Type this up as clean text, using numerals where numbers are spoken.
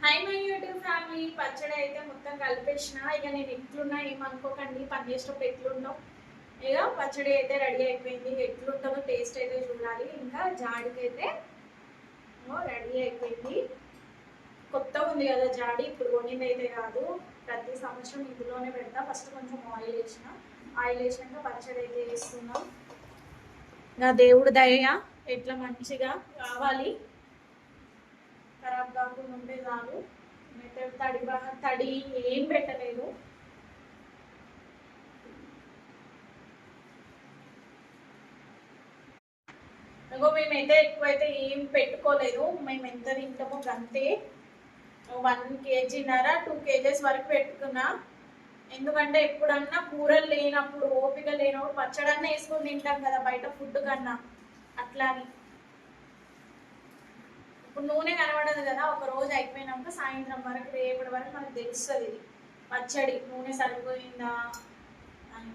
High my YouTube family, పచ్చడి అయితే మొత్తం కలిపేసిన. ఇక నేను ఎట్లున్నా ఏమనుకోకండి, పని చేసేటప్పుడు ఎట్లుంటాం. ఇక పచ్చడి అయితే రెడీ అయిపోయింది. ఎట్లుంటుందో టేస్ట్ అయితే చూడాలి. ఇంకా జాడికైతే రెడీ అయిపోయింది. కొత్తగా ఉంది కదా జాడి, ఇప్పుడు కొనింది అయితే కాదు. ప్రతి సంవత్సరం ఇందులోనే పెడతా. ఫస్ట్ కొంచెం ఆయిల్ వేసిన, ఆయిల్ వేసినాక పచ్చడి అయితే వేస్తున్నాం. ఇంకా దేవుడు దయ ఎట్లా మంచిగా కావాలి, ఖరాబ్ కాకుండా ఉంటే చాలు. తడి ఏం పెట్టలేదు. ఇంకో మేమైతే ఎక్కువైతే ఏం పెట్టుకోలేదు. మేము ఎంత తింటామో అంతే. 1 కేజీన్నర 2 కేజెస్ వరకు పెట్టుకున్నా. ఎందుకంటే ఎప్పుడన్నా కూరలు లేనప్పుడు, ఓపిక లేనప్పుడు పచ్చడన్నా వేసుకొని తింటాం కదా బయట ఫుడ్ కన్నా, అట్లా అని. ఇప్పుడు నూనె కనబడదు కదా, ఒక రోజు అయిపోయినాక సాయంత్రం వరకు రేపటి వరకు మనకు తెలుస్తుంది ఇది పచ్చడి నూనె సరిపోయిందా అని.